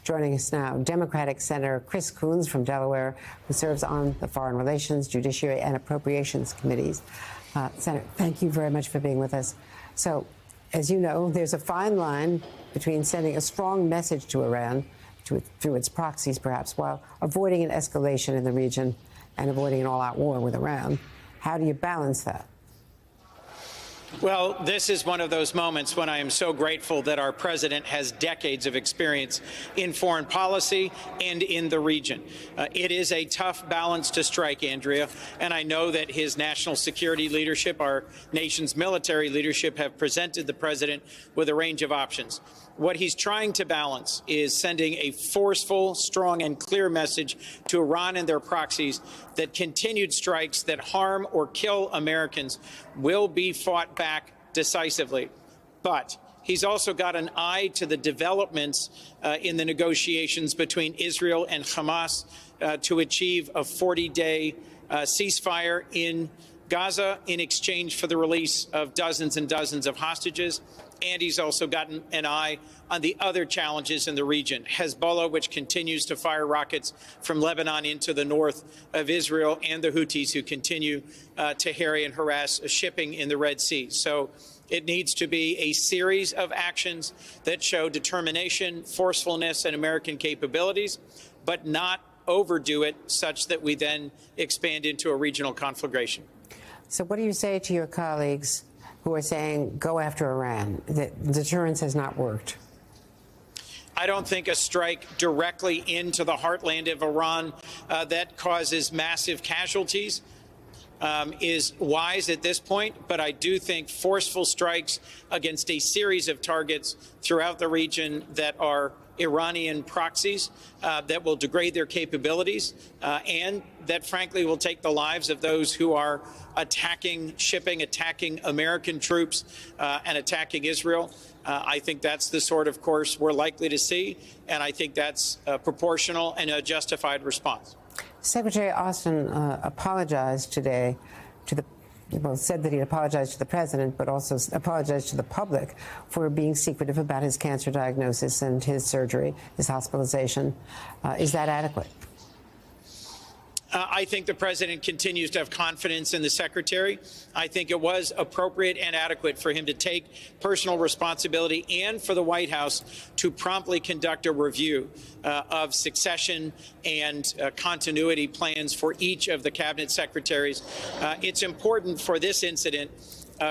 Joining us now, Democratic Senator Chris Coons from Delaware, who serves on the Foreign Relations, Judiciary, and Appropriations Committees. Senator, thank you very much for being with us. So, as you know, there's a fine line between sending a strong message to Iran, through its proxies perhaps, while avoiding an escalation in the region and avoiding an all-out war with Iran. How do you balance that? Well, this is one of those moments when I am so grateful that our president has decades of experience in foreign policy and in the region. It is a tough balance to strike, Andrea, and I know that his national security leadership, our nation's military leadership, have presented the president with a range of options. What he's trying to balance is sending a forceful, strong, and clear message to Iran and their proxies that continued strikes that harm or kill Americans will be fought back decisively. But he's also got an eye to the developments in the negotiations between Israel and Hamas to achieve a 40-day ceasefire in Gaza in exchange for the release of dozens and dozens of hostages. And he's also gotten an eye on the other challenges in the region. Hezbollah, which continues to fire rockets from Lebanon into the north of Israel, and the Houthis, who continue to harry and harass shipping in the Red Sea. So it needs to be a series of actions that show determination, forcefulness, and American capabilities, but not overdo it such that we then expand into a regional conflagration. So what do you say to your colleagues who are saying, go after Iran, that deterrence has not worked? I don't think a strike directly into the heartland of Iran that causes massive casualties is wise at this point, but I do think forceful strikes against a series of targets throughout the region that are Iranian proxies that will degrade their capabilities and that, frankly, will take the lives of those who are attacking shipping, attacking American troops, and attacking Israel. I think that's the sort of course we're likely to see, and I think that's proportional and a justified response. Secretary Austin apologized today to the said that he apologized to the president, but also apologized to the public for being secretive about his cancer diagnosis and his surgery, his hospitalization. Is that adequate? I think the president continues to have confidence in the secretary. I think it was appropriate and adequate for him to take personal responsibility and for the White House to promptly conduct a review of succession and continuity plans for each of the cabinet secretaries. It's important for this incident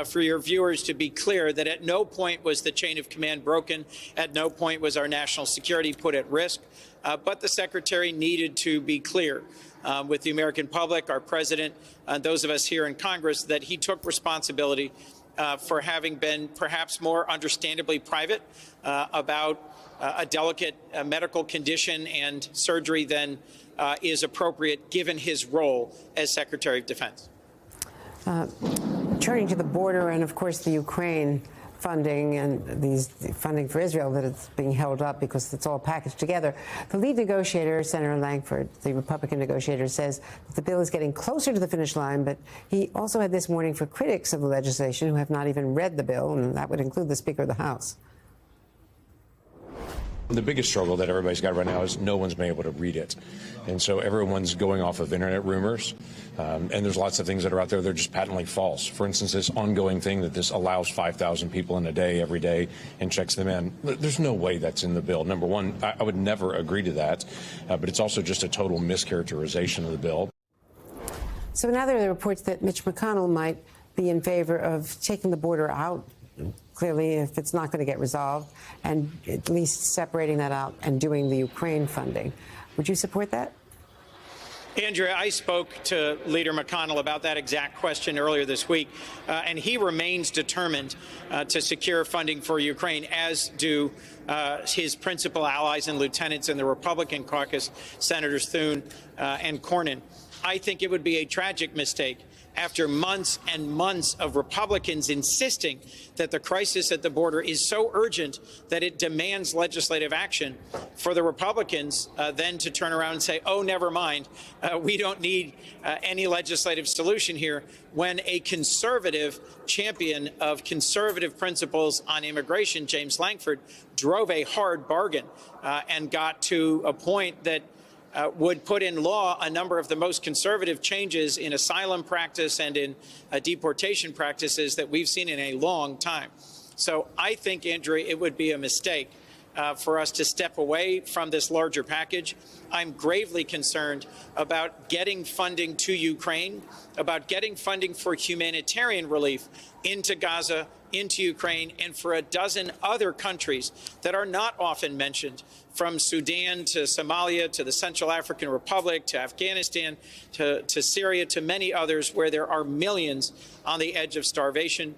for your viewers to be clear that at no point was the chain of command broken. At no point was our national security put at risk. But the secretary needed to be clear with the American public, our president, those of us here in Congress, that he took responsibility for having been perhaps more understandably private about a delicate medical condition and surgery than is appropriate given his role as Secretary of Defense. Turning to the border and, of course, the Ukraine funding and these funding for Israel that it's being held up because it's all packaged together. The lead negotiator, Senator Lankford, the Republican negotiator, says that the bill is getting closer to the finish line, but he also had this warning for critics of the legislation who have not even read the bill, and that would include the Speaker of the House. The biggest struggle that everybody's got right now is no one's been able to read it. And so everyone's going off of internet rumors. And there's lots of things that are out there that are just patently false. For instance, this ongoing thing that this allows 5,000 people in a day every day and checks them in. There's no way that's in the bill. Number one, I would never agree to that. But it's also just a total mischaracterization of the bill. So now there are reports that Mitch McConnell might be in favor of taking the border out, clearly, if it's not going to get resolved, and at least separating that out and doing the Ukraine funding. Would you support that? Andrea, I spoke to Leader McConnell about that exact question earlier this week, and he remains determined to secure funding for Ukraine, as do his principal allies and lieutenants in the Republican caucus, Senators Thune and Cornyn. I think it would be a tragic mistake after months and months of Republicans insisting that the crisis at the border is so urgent that it demands legislative action, for the Republicans then to turn around and say, oh, never mind, we don't need any legislative solution here, when a conservative champion of conservative principles on immigration, James Lankford, drove a hard bargain and got to a point that would put in law a number of the most conservative changes in asylum practice and in deportation practices that we've seen in a long time. So I think, Andrea, it would be a mistake for us to step away from this larger package. I'm gravely concerned about getting funding to Ukraine, about getting funding for humanitarian relief into Gaza, into Ukraine, and for a dozen other countries that are not often mentioned, from Sudan to Somalia to the Central African Republic to Afghanistan to Syria to many others, where there are millions on the edge of starvation,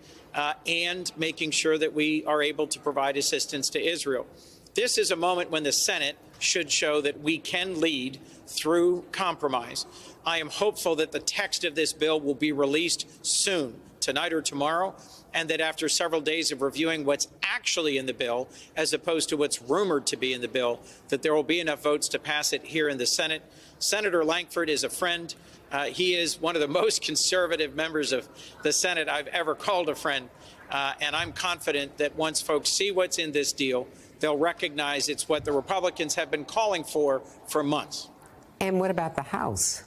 and making sure that we are able to provide assistance to Israel. This is a moment when the Senate should show that we can lead through compromise. I am hopeful that the text of this bill will be released soon, tonight or tomorrow, and that after several days of reviewing what's actually in the bill, as opposed to what's rumored to be in the bill, that there will be enough votes to pass it here in the Senate. Senator Lankford is a friend. He is one of the most conservative members of the Senate I've ever called a friend. And I'm confident that once folks see what's in this deal, they'll recognize it's what the Republicans have been calling for months. And what about the House?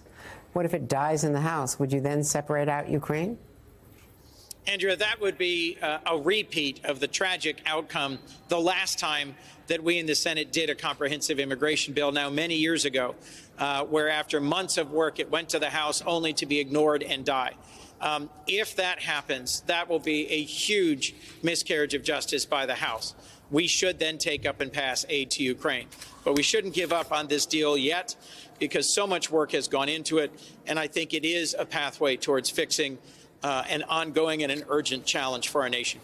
What if it dies in the House? Would you then separate out Ukraine? Andrea, that would be a repeat of the tragic outcome the last time that we in the Senate did a comprehensive immigration bill, now many years ago, where after months of work it went to the House only to be ignored and die. If that happens, that will be a huge miscarriage of justice by the House. We should then take up and pass aid to Ukraine. But we shouldn't give up on this deal yet, because so much work has gone into it, and I think it is a pathway towards fixing an ongoing and an urgent challenge for our nation.